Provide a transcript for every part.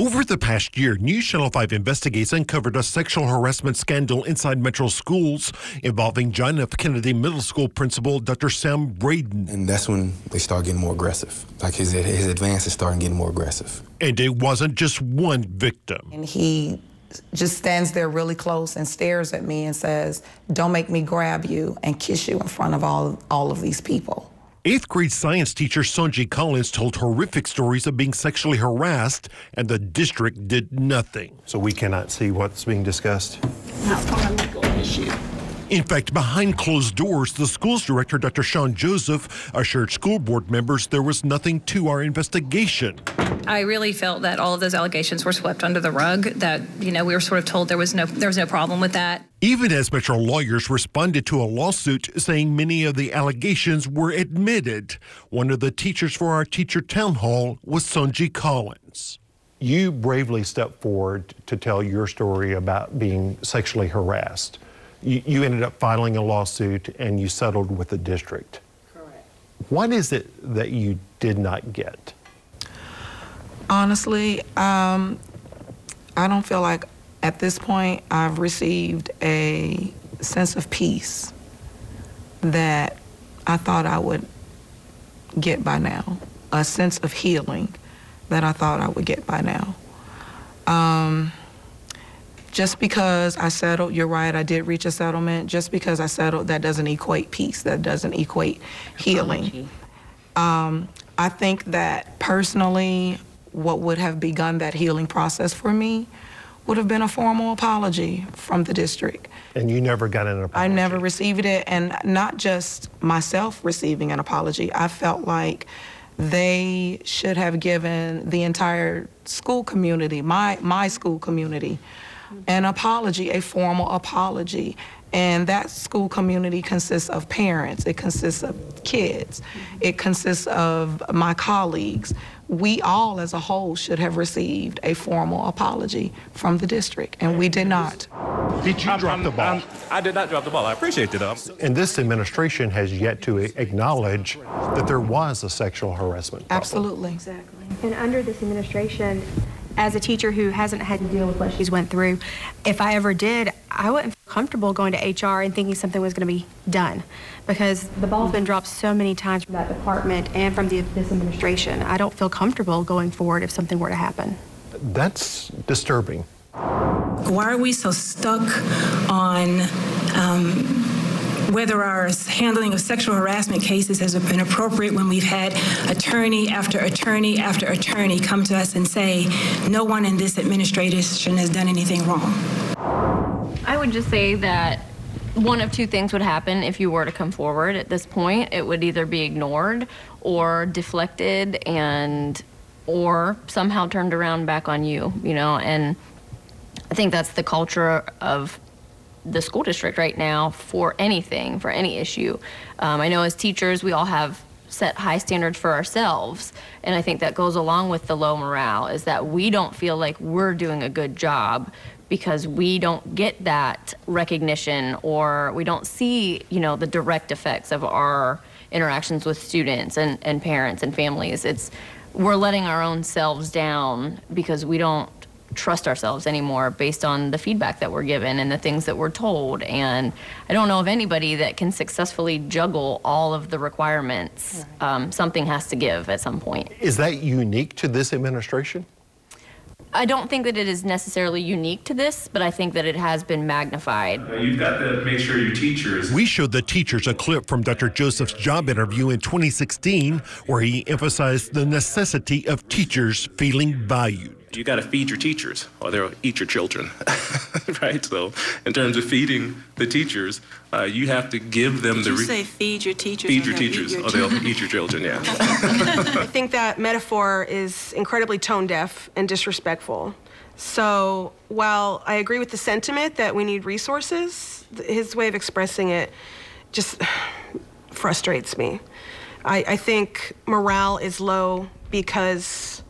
Over the past year, NewsChannel 5 Investigates uncovered a sexual harassment scandal inside Metro schools involving John F. Kennedy Middle School principal Dr. Sam Braden. And that's when they start getting more aggressive. Like his advances starting getting more aggressive. And it wasn't just one victim. And he just stands there really close and stares at me and says, "Don't make me grab you and kiss you in front of all of these people." 8th grade science teacher Sonji Collins told horrific stories of being sexually harassed, and the district did nothing. So we cannot see what's being discussed? Not on a legal issue. In fact, behind closed doors, the school's director, Dr. Sean Joseph, assured school board members there was nothing to our investigation. I really felt that all of those allegations were swept under the rug, that, we were sort of told there was no problem with that. Even as Metro lawyers responded to a lawsuit saying many of the allegations were admitted. One of the teachers for our teacher town hall was Sonji Collins. You bravely stepped forward to tell your story about being sexually harassed. You ended up filing a lawsuit and you settled with the district. Correct. What is it that you did not get? Honestly, I don't feel like at this point I've received a sense of peace that I thought I would get by now, a sense of healing that I thought I would get by now. Just because I settled, you're right, I did reach a settlement. Just because I settled, that doesn't equate peace, that doesn't equate healing. I think that personally, what would have begun that healing process for me would have been a formal apology from the district. And you never got an apology? I never received it, and not just myself receiving an apology. I felt like they should have given the entire school community, my school community, an apology, a formal apology. And that school community consists of parents, it consists of kids, it consists of my colleagues. We all as a whole should have received a formal apology from the district, and we did not. Did you drop the ball? I did not drop the ball. I appreciate it. And this administration has yet to acknowledge that there was a sexual harassment problem. Absolutely. Exactly. And under this administration, as a teacher who hasn't had to deal with what she's went through, if I ever did, I wouldn't feel comfortable going to HR and thinking something was going to be done, because the ball's been dropped so many times from that department and from this administration. I don't feel comfortable going forward if something were to happen. That's disturbing. Why are we so stuck on whether our handling of sexual harassment cases has been appropriate when we've had attorney after attorney after attorney come to us and say, no one in this administration has done anything wrong? I would just say that one of two things would happen if you were to come forward at this point. It would either be ignored or deflected or somehow turned around back on you, and I think that's the culture of the school district right now for anything, for any issue. I know as teachers, we all have set high standards for ourselves, and I think that goes along with the low morale, is that we don't feel like we're doing a good job because we don't get that recognition, or we don't see, the direct effects of our interactions with students and parents and families. We're letting our own selves down because we don't trust ourselves anymore based on the feedback that we're given and the things that we're told. And I don't know of anybody that can successfully juggle all of the requirements. Something has to give at some point. Is that unique to this administration? I don't think that it is necessarily unique to this, but I think that it has been magnified. You've got to make sure your teachers... We showed the teachers a clip from Dr. Joseph's job interview in 2016, where he emphasized the necessity of teachers feeling valued. You got to feed your teachers, or they'll eat your children, right? So in terms of feeding the teachers, you have to give them Did you say feed your teachers? Feed your teachers, or they'll eat your children, yeah. I think that metaphor is incredibly tone deaf and disrespectful. So while I agree with the sentiment that we need resources, his way of expressing it just frustrates me. I think morale is low because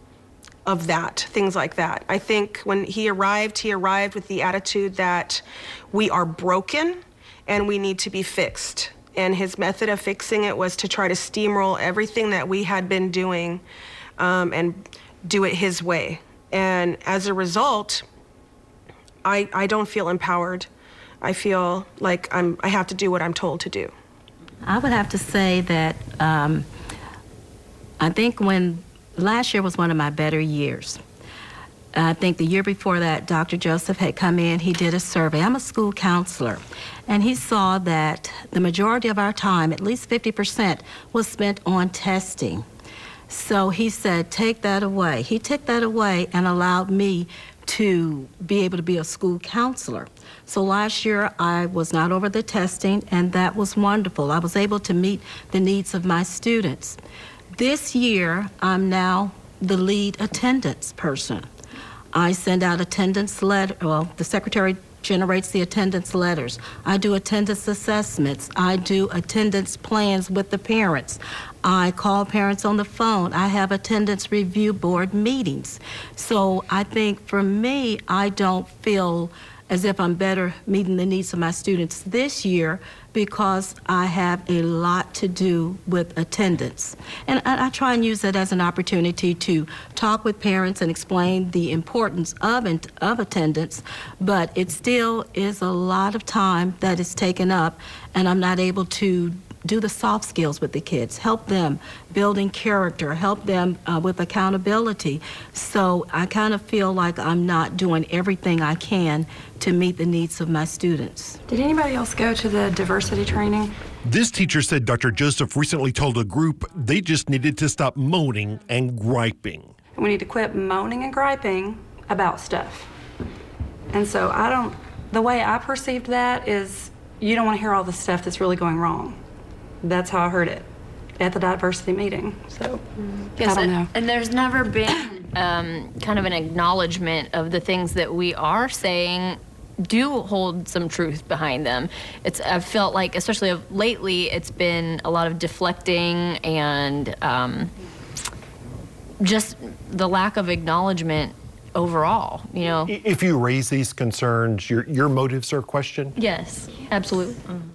of that, things like that. I think when he arrived with the attitude that we are broken and we need to be fixed. And his method of fixing it was to try to steamroll everything that we had been doing and do it his way. And as a result, I don't feel empowered. I feel like I have to do what I'm told to do. I would have to say that I think last year was one of my better years. I think the year before that, Dr. Joseph had come in, he did a survey. I'm a school counselor, and he saw that the majority of our time, at least 50%, was spent on testing. So he said, take that away. He took that away and allowed me to be able to be a school counselor. So last year, I was not over the testing, and that was wonderful. I was able to meet the needs of my students. This year, I'm now the lead attendance person. I send out attendance letter. Well, the secretary generates the attendance letters. I do attendance assessments. I do attendance plans with the parents. I call parents on the phone. I have attendance review board meetings. So I think for me, I don't feel as if I'm better meeting the needs of my students this year because I have a lot to do with attendance. And I try and use that as an opportunity to talk with parents and explain the importance of attendance, but it still is a lot of time that is taken up, and I'm not able to do the soft skills with the kids, help them building character, help them with accountability. So I kind of feel like I'm not doing everything I can to meet the needs of my students. Did anybody else go to the diversity training? This teacher said Dr. Joseph recently told a group they just needed to stop moaning and griping. We need to quit moaning and griping about stuff. And so the way I perceived that is you don't want to hear all the stuff that's really going wrong. That's how I heard it at the diversity meeting. So yes, I don't know. And there's never been kind of an acknowledgement of the things that we are saying do hold some truth behind them. I've felt like, especially lately, it's been a lot of deflecting and just the lack of acknowledgement overall, you know. If you raise these concerns, your motives are questioned? Yes, absolutely. Mm-hmm.